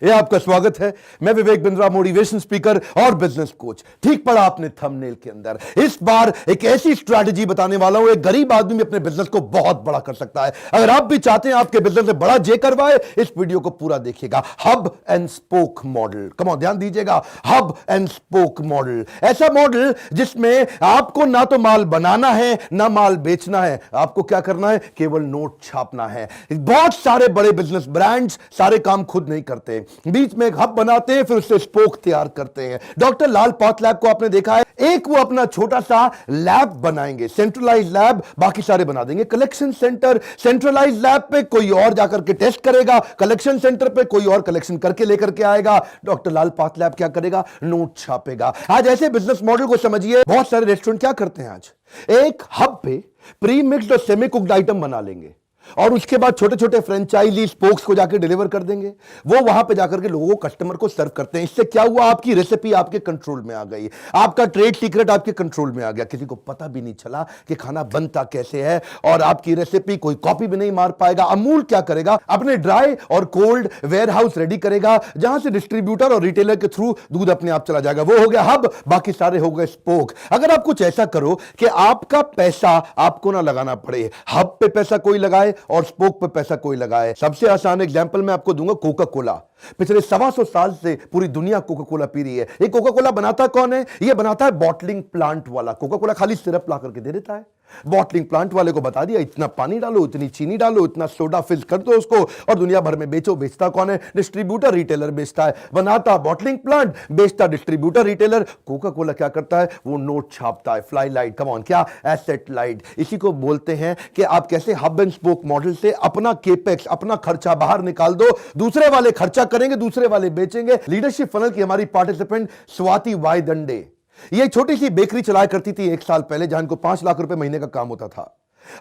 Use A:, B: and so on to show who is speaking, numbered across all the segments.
A: ये आपका स्वागत है। मैं विवेक बिंद्रा, मोटिवेशन स्पीकर और बिजनेस कोच। ठीक पड़ा आपने थंबनेल के अंदर। इस बार एक ऐसी स्ट्रैटेजी बताने वाला हूं, एक गरीब आदमी भी अपने बिजनेस को बहुत बड़ा कर सकता है। अगर आप भी चाहते हैं आपके बिजनेस में बड़ा जे करवाए, इस वीडियो को पूरा देखिएगा। Hub and spoke model, come on ध्यान दीजिएगा। हब एंड स्पोक मॉडल, ऐसा मॉडल जिसमें आपको ना तो माल बनाना है ना माल बेचना है। आपको क्या करना है? केवल नोट छापना है। बहुत सारे बड़े बिजनेस ब्रांड्स सारे काम खुद नहीं करते, बीच में एक हब बनाते हैं, फिर उससे स्पोक तैयार करते हैं। डॉक्टर लाल पाथलैब को आपने देखा है, एक वो अपना छोटा सा लैब बनाएंगे, सेंट्रलाइज लैब, बाकी सारे बना देंगे कलेक्शन सेंटर। सेंट्रलाइज लैब पे कोई और जाकर के टेस्ट करेगा, कलेक्शन सेंटर पे कोई और कलेक्शन करके लेकर के आएगा। डॉक्टर लाल पाथलैब क्या करेगा? नोट छापेगा। आज ऐसे बिजनेस मॉडल को समझिए। बहुत सारे रेस्टोरेंट क्या करते हैं आज, एक हब पे प्री मिक्स्ड और सेमी कुक्ड आइटम बना लेंगे और उसके बाद छोटे छोटे फ्रेंचाइजी स्पोक्स को जाकर डिलीवर कर देंगे। वो वहां पे जाकर के लोगों को, कस्टमर को सर्व करते हैं। इससे क्या हुआ? आपकी रेसिपी आपके कंट्रोल में आ गई, आपका ट्रेड सीक्रेट आपके कंट्रोल में आ गया। किसी को पता भी नहीं चला कि खाना बनता कैसे है, और आपकी रेसिपी कोई कॉपी भी नहीं मार पाएगा। अमूल क्या करेगा? अपने ड्राई और कोल्ड वेयर हाउस रेडी करेगा, जहां से डिस्ट्रीब्यूटर और रिटेलर के थ्रू दूध अपने आप चला जाएगा। वो हो गया हब, बाकी सारे हो गए स्पोक। अगर आप कुछ ऐसा करो कि आपका पैसा आपको ना लगाना पड़े, हब पे पैसा कोई लगाए और स्पोक पे पैसा कोई लगाए। सबसे आसान एग्जांपल मैं आपको दूंगा, कोका कोला। पिछले 125 साल से पूरी दुनिया कोका कोला पी रही है। ये कोका कोला बनाता कौन है? ये बनाता है बॉटलिंग प्लांट वाला। कोका कोला खाली सिरप ला करके दे देता है। बॉटलिंग प्लांट वाले को बता दिया, इतना पानी डालो, इतनी चीनी डालो, इतना सोडा फिल कर दो उसको, और दुनिया भर में बेचो। बेचता कौन है? डिस्ट्रीब्यूटर रिटेलर बेचता है। बनाता बॉटलिंग प्लांट, बेचता डिस्ट्रीब्यूटर रिटेलर। कोका कोला क्या करता है? वो नोट छापता है। फ्लाई लाइट, कम ऑन, क्या? Asset light. इसी को बोलते हैं कि आप कैसे हब एंड स्पोक मॉडल से अपना केपेक्स, अपना खर्चा बाहर निकाल दो। दूसरे वाले खर्चा करेंगे, दूसरे वाले बेचेंगे। लीडरशिप फनल की हमारी पार्टिसिपेंट स्वाति वाई दंडे, ये छोटी सी बेकरी चलाया करती थी 1 साल पहले, जहां को 5 लाख रुपए महीने का काम होता था।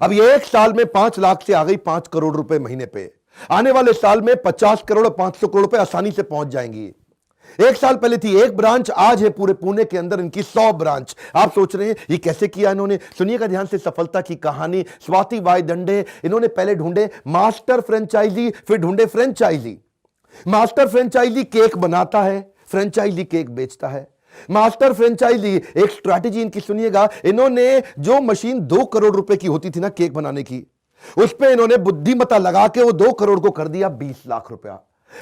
A: अब ये 1 साल में 5 लाख से आ गई 5 करोड़ रुपए महीने पे। आने वाले साल में 50 करोड़ और 500 करोड़ रुपए आसानी से पहुंच जाएंगी। 1 साल पहले थी 1 ब्रांच, आज है पूरे पुणे के अंदर इनकी 100 ब्रांच। आप सोच रहे हैं ये कैसे किया इन्होंने? सुनिएगा ध्यान से सफलता की कहानी। स्वाति वाई दंडे, इन्होंने पहले ढूंढे मास्टर फ्रेंचाइजी, फिर ढूंढे फ्रेंचाइजी। मास्टर फ्रेंचाइजी केक बनाता है, फ्रेंचाइजी केक बेचता है। मास्टर फ्रेंचाइजी, एक स्ट्रैटेजी इनकी सुनिएगा। इन्होंने जो मशीन 2 करोड़ रुपए की होती थी ना केक बनाने की, उस पे इन्होंने बुद्धिमत्ता लगा के वो 2 करोड़ को कर दिया 20 लाख रुपया।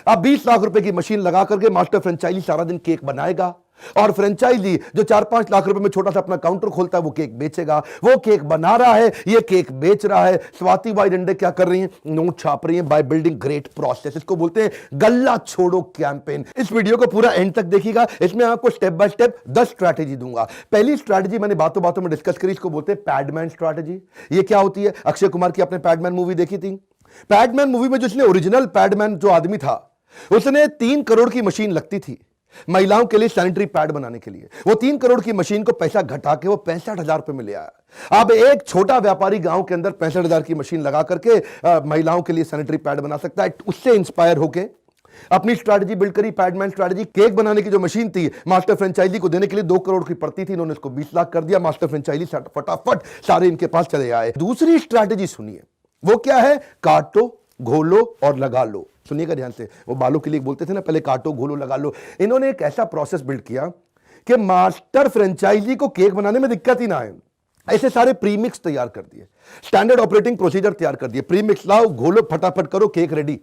A: अब 20 लाख रुपए की मशीन लगा करके मास्टर फ्रेंचाइजी सारा दिन केक बनाएगा, और फ्रेंचाइजी जो 4-5 लाख रुपए में छोटा सा अपना काउंटर खोलता है वो केक बेचेगा। वो केक बना रहा है, ये केक बेच रहा है। स्वाति वाई दंडे क्या कर रही हैं? नोट छाप रही हैं बाय बिल्डिंग ग्रेट प्रोसेस। इसको बोलते हैं गल्ला छोड़ो कैंपेन। इस वीडियो को पूरा एंड तक देखिएगा, इसमें आपको स्टेप बाय स्टेप 10 स्ट्रैटेजी दूंगा। पहली स्ट्रैटेजी मैंने बातों बातों में डिस्कस करी, इसको बोलते हैं पैडमैन स्ट्रैटेजी। ये क्या होती है? अक्षय कुमार की आपने पैडमैन मूवी देखी थी? पैडमैन मूवी में जो इसने ओरिजिनल पैडमैन जो आदमी था, उसने 3 करोड़ की मशीन लगती थी महिलाओं के लिए सैनिटरी पैड बनाने के लिए। वो 3 करोड़ की मशीन को पैसा घटा के वो 65,000 रुपए में ले आया। अब एक छोटा व्यापारी गांव के अंदर 65,000 की मशीन लगा करके महिलाओं के लिए सैनिटरी पैड बना सकता है। उससे इंस्पायर होके अपनी स्ट्रैटेजी बिल्ड करी, पैडमैन स्ट्रैटेजी। केक बनाने की जो मशीन थी मास्टर फ्रेंचाइजी को देने के लिए 2 करोड़ की पड़ती थी, इन्होंने उसको 20 लाख कर दिया। मास्टर फ्रेंचाइजी फटाफट सारे इनके पास चले आए। दूसरी स्ट्रैटेजी सुनिए, वो क्या है? काटो, घोलो और लगा लो। सुनिएगा ध्यान से, वो बालों के लिए बोलते थे ना, पहले काटो, घोलो, लगा लो। इन्होंने एक ऐसा प्रोसेस बिल्ड किया कि मास्टर फ्रेंचाइजी को केक बनाने में दिक्कत ही ना आए। ऐसे सारे प्रीमिक्स तैयार कर दिए, स्टैंडर्ड ऑपरेटिंग प्रोसीजर तैयार कर दिए। प्रीमिक्स लाओ, घोलो, फटाफट करो, केक रेडी।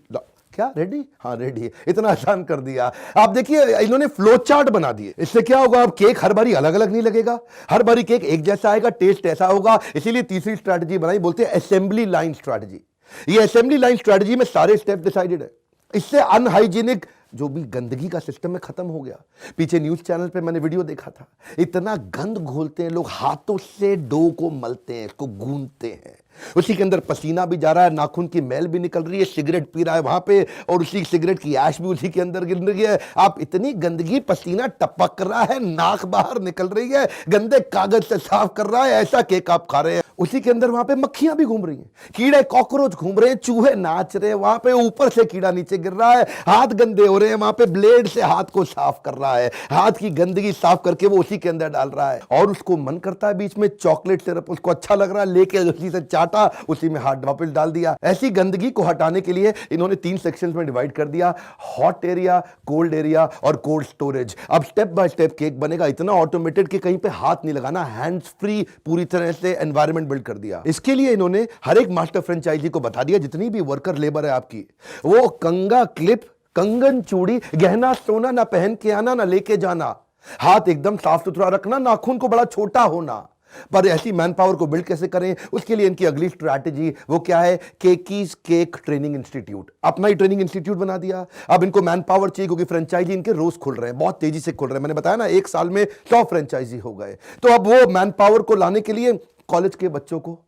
A: क्या रेडी? हाँ रेडी है। इतना आसान कर दिया। आप देखिए इन्होंने फ्लो चार्ट बना दिए। इससे क्या होगा? अब केक हर बारी अलग अलग नहीं लगेगा, हर बारी केक एक जैसा आएगा, टेस्ट ऐसा होगा। इसीलिए तीसरी स्ट्रैटेजी बनाई, बोलते हैं असेंबली लाइन स्ट्रैटेजी। ये असेंबली लाइन स्ट्रैटेजी में सारे स्टेप डिसाइडेड है। इससे अनहाइजीनिक जो भी गंदगी का सिस्टम में खत्म हो गया। पीछे न्यूज चैनल पे मैंने वीडियो देखा था, इतना गंद घोलते हैं लोग, हाथों से डो को मलते हैं, इसको गूंथते हैं, उसी के अंदर पसीना भी जा रहा है, नाखून की मैल भी निकल रही है, सिगरेट पी रहा है वहां पे, और उसी सिगरेट की ऐश भी उसी के अंदर गिर रही है। आप इतनी गंदगी, पसीना टपक रहा है, नाक बाहर निकल रही है, गंदे कागज से साफ कर रहा है, ऐसा केक आप खा रहे हैं। उसी के अंदर वहां पे मक्खियां भी घूम रही हैं, कीड़े कॉकरोच घूम रहे हैं, चूहे नाच रहे हैं वहां पे, ऊपर से कीड़ा नीचे गिर रहा है, हाथ गंदे हो रहे हैं, वहां पे ब्लेड से हाथ को साफ कर रहा है, हाथ की गंदगी साफ करके वो उसी के अंदर डाल रहा है। और उसको मन करता है बीच में चॉकलेट सिरप, उसको अच्छा लग रहा है, लेके उसी से चाटा, उसी में हाथ वापस डाल दिया। ऐसी गंदगी को हटाने के लिए इन्होंने 3 सेक्शंस में डिवाइड कर दिया, हॉट एरिया, कोल्ड एरिया और कोल्ड स्टोरेज। अब स्टेप बाय स्टेप केक बनेगा, इतना ऑटोमेटेड कि कहीं पे हाथ नहीं लगाना, हैंड्स फ्री पूरी तरह से एनवायरनमेंट बिल्ड कर दिया। इसके लिए इन्होंने हर एक मास्टर फ्रेंचाइजी को बता दिया, जितनी भी वर्कर लेबर है आपकी, वो कंगा क्लिप, कंगन चूड़ी, गहना सोना ना पहन के आना, ना लेके जाना, हाथ एकदम साफ सुथरा रखना, नाखून को बड़ा छोटा होना। पर ऐसी मैन पावर को बिल्ड कैसे करें, उसके लिए इनकी अगली स्ट्रैटेजी वो क्या है, केकीज केक ट्रेनिंग इंस्टीट्यूट। अपना ही ट्रेनिंग इंस्टीट्यूट बना दिया। अब इनको मैन पावर चाहिए क्योंकि फ्रेंचाइजी इनके रोज खुल रहे हैं, बहुत तेजी से खुल रहे हैं। मैंने बताया ना, 1 साल में 100 फ्रेंचाइजी हो गए। तो अब वो मैन पावर को लाने के लिए कॉलेज के बच्चों को,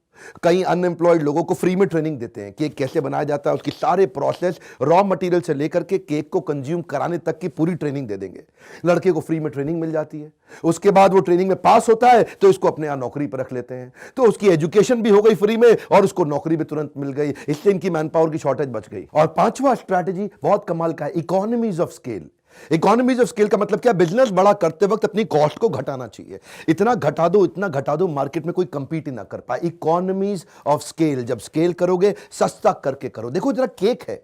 A: कई अनएम्प्लॉयड लोगों को फ्री में ट्रेनिंग देते हैं। केक कैसे बनाया जाता है, उसकी सारे प्रोसेस, रॉ मटेरियल से लेकर के केक को कंज्यूम कराने तक की पूरी ट्रेनिंग दे देंगे। लड़के को फ्री में ट्रेनिंग मिल जाती है, उसके बाद वो ट्रेनिंग में पास होता है तो इसको अपने यहां नौकरी पर रख लेते हैं, तो उसकी एजुकेशन भी हो गई फ्री में और उसको नौकरी भी तुरंत मिल गई। इससे इनकी मैन पावर की शॉर्टेज बच गई। और 5वां स्ट्रैटेजी बहुत कमाल का है, economies of scale. Economies of scale का मतलब क्या, बिजनेस बड़ा करते वक्त अपनी कॉस्ट को घटाना चाहिए। इतना घटा दो, इतना घटा दो, मार्केट में कोई कंपीट ही ना कर पाए। इकोनॉमीज ऑफ स्केल, जब स्केल करोगे सस्ता करके करो। देखो जरा, केक है,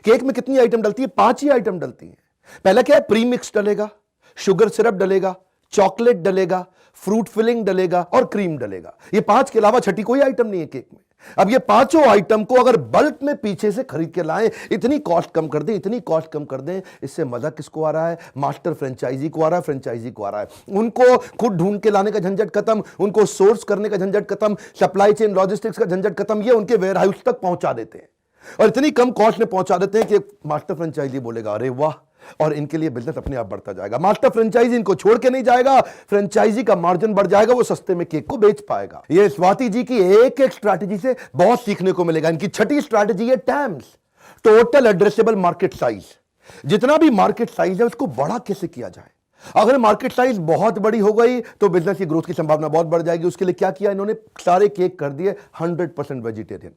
A: केक में कितनी आइटम डलती है, 5 ही आइटम डलती है। पहले क्या है, प्री मिक्स डलेगा, शुगर सिरप डलेगा, चॉकलेट डलेगा, फ्रूट फिलिंग डलेगा और क्रीम डलेगा। ये 5 के अलावा छठी कोई आइटम नहीं है केक में। अब ये 5 आइटम को अगर बल्क में पीछे से खरीद के लाएं, इतनी कॉस्ट कम कर दें, इतनी कॉस्ट कम कर दें, इससे मजा किसको आ रहा है, मास्टर फ्रेंचाइजी को आ रहा है, फ्रेंचाइजी को आ रहा है। उनको खुद ढूंढ के लाने का झंझट खत्म, उनको सोर्स करने का झंझट खत्म, सप्लाई चेन लॉजिस्टिक्स का झंझट खत्म। ये उनके वेयर हाउस तक पहुंचा देते हैं और इतनी कम कॉस्ट में पहुंचा देते हैं कि मास्टर फ्रेंचाइजी बोलेगा अरे वाह, और इनके लिए बिजनेस अपने आप बढ़ता जाएगा। मास्टर फ्रेंचाइजी इनको छोड़ के नहीं जाएगा, फ्रेंचाइजी का मार्जिन बढ़ जाएगा, वो सस्ते में केक को बेच पाएगा। ये स्वाति जी की एक एक स्ट्रैटेजी से बहुत सीखने को मिलेगा। इनकी छठी स्ट्रैटेजी है terms, total addressable market size. जितना भी मार्केट साइज है उसको बड़ा कैसे किया जाए। अगर मार्केट साइज बहुत बड़ी हो गई तो बिजनेस की ग्रोथ की संभावना बहुत बढ़ जाएगी। उसके लिए क्या किया इन्होंने, सारे केक कर दिए 100% वेजिटेरियन।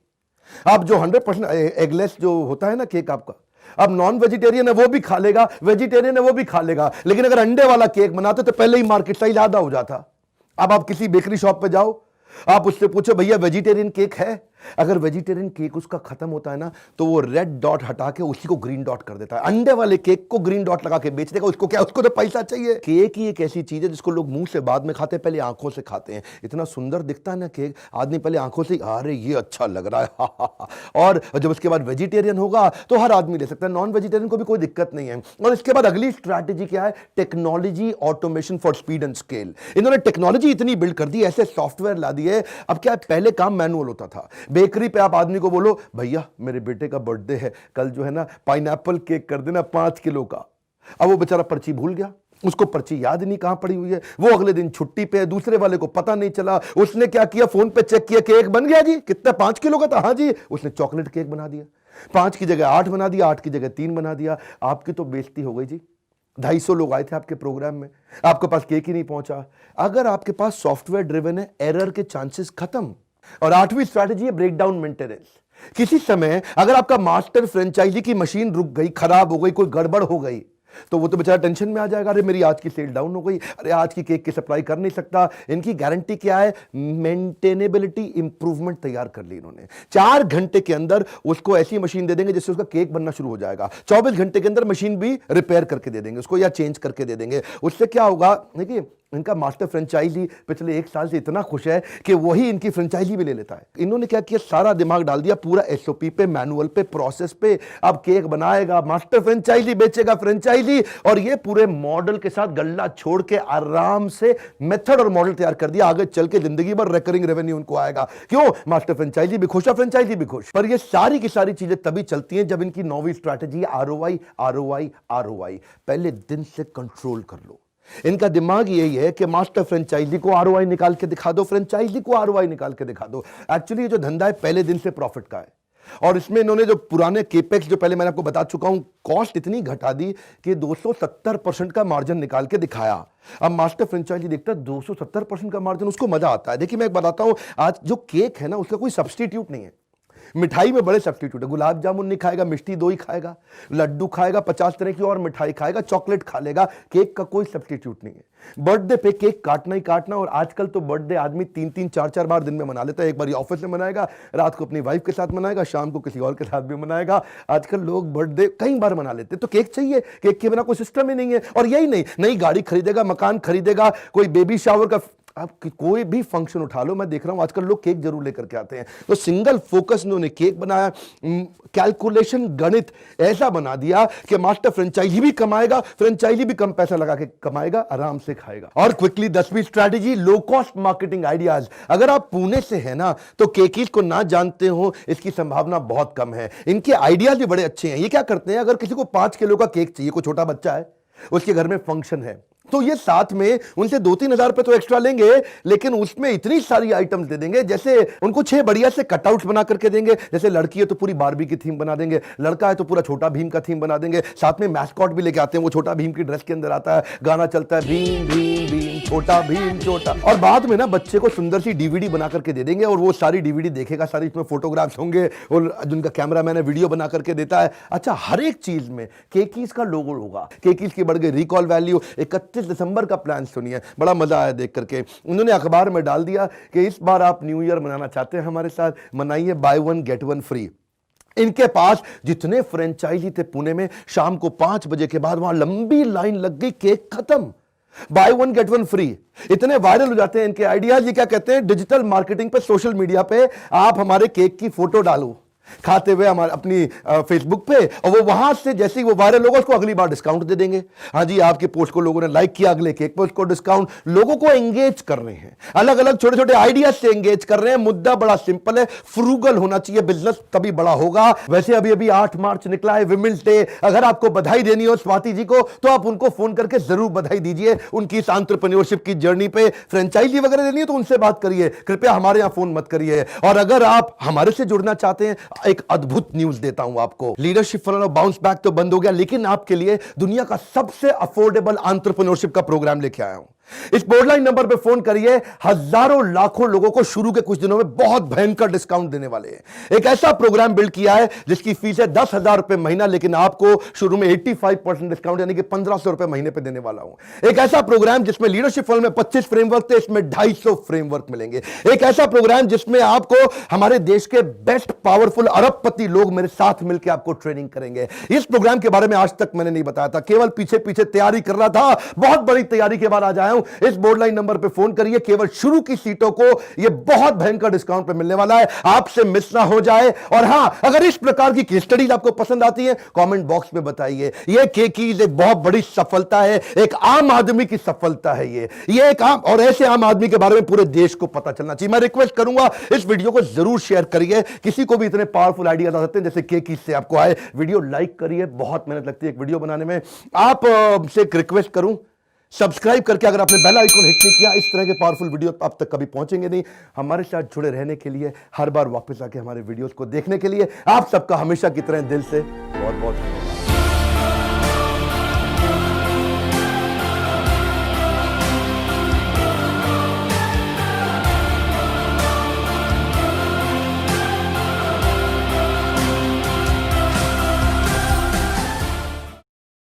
A: अब जो 100% एगलेस जो होता है ना केक आपका, अब नॉन वेजिटेरियन है वो भी खा लेगा, वेजिटेरियन है वो भी खा लेगा। लेकिन अगर अंडे वाला केक बनाते तो पहले ही मार्केट साइज आधा हो जाता। अब आप किसी बेकरी शॉप पे जाओ, आप उससे पूछो भैया वेजिटेरियन केक है, अगर वेजिटेरियन केक उसका खत्म होता है ना तो वो रेड डॉट हटा के उसी को ग्रीन डॉट कर देता है। अंडे वाले केक को ग्रीन डॉट लगा के बेच देगा। उसको क्या, उसको तो पैसा चाहिए। केक ही एक ऐसी चीज है जिसको लोग मुंह से बाद में खाते हैं, पहले आंखों से खाते हैं। इतना सुंदर दिखता है ना केक, आदमी पहले आंखों से अरे ये अच्छा लग रहा है हा, हा, हा। और जब उसके बाद वेजिटेरियन होगा तो हर आदमी ले सकता है, नॉन वेजिटेरियन को भी कोई दिक्कत नहीं है। और इसके बाद अगली स्ट्रैटेजी क्या है, technology automation for speed and scale. इन्होंने टेक्नोलॉजी इतनी बिल्ड कर दी, ऐसे सॉफ्टवेयर ला दिए। अब क्या, पहले काम मैनुअल होता था। बेकरी पे आप को बोलो भैया मेरे बेटे का बर्थडे है, कल जो है ना पाइनएप्पल केक कर देना 5 किलो का। अब वो बेचारा पर्ची भूल गया, उसको पर्ची याद नहीं कहां पड़ी हुई है, वो अगले दिन छुट्टी पे है, दूसरे वाले को पता नहीं चला। उसने क्या किया, फोन पे चेक किया, केक बन गया जी, कितना 5 किलो का था, हाँ जी। उसने चॉकलेट केक बना दिया, 5 की जगह 8 बना दिया, 8 की जगह 3 बना दिया। आपकी तो बेइज्जती हो गई जी। 250 लोग आए थे आपके प्रोग्राम में, आपके पास केक ही नहीं पहुंचा। अगर आपके पास सॉफ्टवेयर ड्रिवन है, एरर के चांसेस खत्म। और 8वीं स्ट्रैटेजी है ब्रेकडाउन मेंटेनेंस। किसी समय अगर आपका मास्टर फ्रेंचाइजी की मशीन रुक गई, खराब हो गई, कोई गड़बड़ हो गई, तो वो तो बेचारा टेंशन में आ जाएगा, अरे मेरी आज की सेल डाउन हो गई, अरे आज की केक की सप्लाई कर नहीं सकता। इनकी गारंटी क्या है, मेंटेनेबिलिटी इंप्रूवमेंट तैयार कर ली इन्होंने। 4 घंटे के अंदर उसको ऐसी मशीन दे देंगे जिससे उसका केक बनना शुरू हो जाएगा। 24 घंटे के अंदर मशीन भी रिपेयर करके दे देंगे उसको, या चेंज करके दे देंगे। उससे क्या होगा, देखिए इनका मास्टर फ्रेंचाइजी पिछले 1 साल से इतना खुश है कि वही इनकी फ्रेंचाइजी भी ले लेता है। इन्होंने क्या किया, सारा दिमाग डाल दिया पूरा एसओपी पे, मैनुअल पे, प्रोसेस पे। अब केक बनाएगा मास्टर फ्रेंचाइजी, बेचेगा फ्रेंचाइजी। और ये पूरे मॉडल के साथ गल्ला छोड़ के आराम से मेथड और मॉडल तैयार कर दिया। आगे चल के जिंदगी भर रिकरिंग रेवेन्यू उनको आएगा। क्यों, मास्टर फ्रेंचाइजी भी खुश है, फ्रेंचाइजी भी खुश। पर ये सारी की सारी चीजें तभी चलती हैं जब इनकी 9वीं स्ट्रैटेजी आरओआई आरओआई आरओआई। पहले दिन से कंट्रोल कर लो। इनका दिमाग यही है कि मास्टर फ्रेंचाइजी को आरओआई निकाल के दिखा दो, फ्रेंचाइजी को आरओआई निकाल के दिखा दो। एक्चुअली ये जो धंधा है पहले दिन से प्रॉफिट का है। और इसमें इन्होंने जो पुराने केपेक्स, जो पहले मैंने आपको बता चुका हूं, कॉस्ट इतनी घटा दी कि 270% का मार्जिन निकाल के दिखाया। अब मास्टर फ्रेंचाइजी देखता है 270% का मार्जिन, उसको मजा आता है। देखिए मैं एक बताता हूं, आज जो केक है ना उसका कोई सब्स्टिट्यूट नहीं है। मिठाई में बड़े सब्स्टिट्यूट है। गुलाब जामुन नहीं खाएगा, मिष्टी दो ही खाएगा, लड्डू खाएगा, 50 तरह की और मिठाई खाएगा, चॉकलेट खा लेगा, केक का कोई सब्स्टिट्यूट नहीं है। बर्थडे पे केक काटना ही काटना। और आजकल तो बर्थडे आदमी 3-3 4-4 बार दिन में मना लेता है। एक बार ऑफिस में मनाएगा, रात को अपनी वाइफ के साथ मनाएगा, शाम को किसी और के साथ भी मनाएगा। आजकल लोग बर्थडे कई बार मना लेते हैं। तो केक चाहिए, केक के बिना कोई सिस्टम ही नहीं है। और यही नहीं, नई गाड़ी खरीदेगा, मकान खरीदेगा, कोई बेबी शावर का, आप कोई भी फंक्शन उठा लो, मैं देख रहा हूं आजकल लोग केक जरूर लेकर के आते हैं। तो सिंगल फोकस उन्होंने केक बनाया, कैलकुलेशन गणित ऐसा बना दिया कि मास्टर फ्रेंचाइजी भी कमाएगा, फ्रेंचाइजी भी कम पैसा लगा के कमाएगा, आराम से खाएगा। और क्विकली 10वीं strategy, low cost marketing ideas. अगर आप पुणे से है ना, तो केकीज को ना जानते हो इसकी संभावना बहुत कम है। इनके आइडियाज भी बड़े अच्छे हैं। ये क्या करते हैं, अगर किसी को 5 किलो का केक चाहिए, कोई छोटा बच्चा है, उसके घर में फंक्शन है, तो ये साथ में उनसे 2-3 हजार रुपए तो एक्स्ट्रा लेंगे, लेकिन उसमें इतनी सारी आइटम्स दे देंगे। जैसे उनको 6 बढ़िया से कटआउट्स बना करके देंगे। जैसे लड़की है तो पूरी बारबी की थीम बना देंगे, लड़का है तो पूरा छोटा भीम का थीम बना देंगे। साथ में मैस्कॉट भी लेके आते हैं, वो छोटा भीम की ड्रेस के अंदर आता है, गाना चलता है भीम भीम भीम छोटा भीम छोटा। और बाद में ना बच्चे को सुंदर सी डीवीडी बना करके दे देंगे, और वो सारी डीवीडी देखेगा, सारी इसमें फोटोग्राफ्स होंगे, और जिनका कैमरामैन है वीडियो बना करके देता है। अच्छा, हर एक चीज में केकीज का लोगो होगा। केकीज की बढ़ गई रिकॉल वैल्यू। 31 दिसंबर का प्लान सुनिए, बड़ा मजा आया देख करके। उन्होंने अखबार में डाल दिया कि इस बार आप न्यू ईयर मनाना चाहते हैं हमारे साथ, मनाइए, बाय 1 गेट 1 फ्री। इनके पास जितने फ्रेंचाइजी थे पुणे में, शाम को 5 बजे के बाद वहां लंबी लाइन लग गई, केक खत्म, बाय 1 गेट 1 फ्री। इतने वायरल हो जाते हैं इनके आइडियाज। ये क्या कहते हैं, डिजिटल मार्केटिंग पे, सोशल मीडिया पे आप हमारे केक की फोटो डालो खाते हुए हमारे अपनी फेसबुक पे, और वो वहां से जैसे ही वो वायरल होगा, उसको अगली बार डिस्काउंट दे देंगे। हाँ जी, आपके पोस्ट को लोगों ने लाइक किया, अगले केक पे उसको डिस्काउंट। लोगों को एंगेज कर रहे हैं, अलग अलग छोटे छोटे आइडियाज से एंगेज कर रहे हैं। मुद्दा बड़ा सिंपल है, फ्रूगल होना चाहिए, बिजनेस तभी बड़ा होगा। वैसे अभी अभी 8 मार्च निकला है, विमेंस डे। अगर आपको बधाई देनी हो स्वाति जी को, तो आप उनको फोन करके जरूर बधाई दीजिए उनकी इस एंटरप्रेन्योरशिप की जर्नी पे। फ्रेंचाइजी वगैरह देनी है तो उनसे बात करिए, कृपया हमारे यहां फोन मत करिए। और अगर आप हमारे से जुड़ना चाहते हैं, एक अद्भुत न्यूज देता हूं आपको। लीडरशिप फनल और बाउंस बैक तो बंद हो गया, लेकिन आपके लिए दुनिया का सबसे अफोर्डेबल एंटरप्रेन्योरशिप का प्रोग्राम लेके आया हूं। इस बोर्डलाइन नंबर पे फोन करिए, हजारों लाखों लोगों को शुरू के कुछ दिनों में बहुत भयंकर डिस्काउंट देने वाले हैं। एक ऐसा प्रोग्राम बिल्ड किया है जिसकी फीस है 10,000 रुपए महीना, लेकिन आपको शुरू में 85% डिस्काउंट यानी कि 1,500 रुपए महीने पे देने वाला हूं। एक ऐसा प्रोग्राम जिसमें लीडरशिप फनल में 25 फ्रेमवर्क थे, इसमें 250 फ्रेमवर्क मिलेंगे। एक ऐसा प्रोग्राम जिसमें आपको हमारे देश के बेस्ट पावरफुल अरबपति लोग मेरे साथ मिलकर आपको ट्रेनिंग करेंगे। इस प्रोग्राम के बारे में आज तक मैंने नहीं बताया था, केवल पीछे पीछे तैयारी कर रहा था। बहुत बड़ी तैयारी के बाद आ जाए इस बोर्डलाइन नंबर पे फोन करिए, केवल शुरू की सीटों को यह बहुत भयंकर डिस्काउंट पे मिलने वाला है, आपसे मिस ना हो जाए। और हां, अगर इस प्रकार की केस स्टडीज आपको पसंद आती है, कमेंट बॉक्स में बताइए। यह केकीज एक बहुत बड़ी सफलता है, एक आम आदमी की सफलता है। ये एक आम, और ऐसे आम आदमी के बारे में पूरे देश को पता चलना चाहिए। मैं रिक्वेस्ट करूंगा इस वीडियो को जरूर शेयर करिए। किसी को भी इतने पावरफुल आइडियाज आ सकते हैं जैसे केकीज से आपको आए। वीडियो लाइक करिए, बहुत मेहनत लगती है एक वीडियो बनाने में। आप से एक रिक्वेस्ट करूं, सब्सक्राइब करके अगर आपने बेल आइकन हिट नहीं किया, इस तरह के पावरफुल वीडियो आप तक कभी पहुंचेंगे नहीं। हमारे साथ जुड़े रहने के लिए, हर बार वापस आके हमारे वीडियोस को देखने के लिए आप सबका हमेशा की तरह दिल से बहुत बहुत धन्यवाद।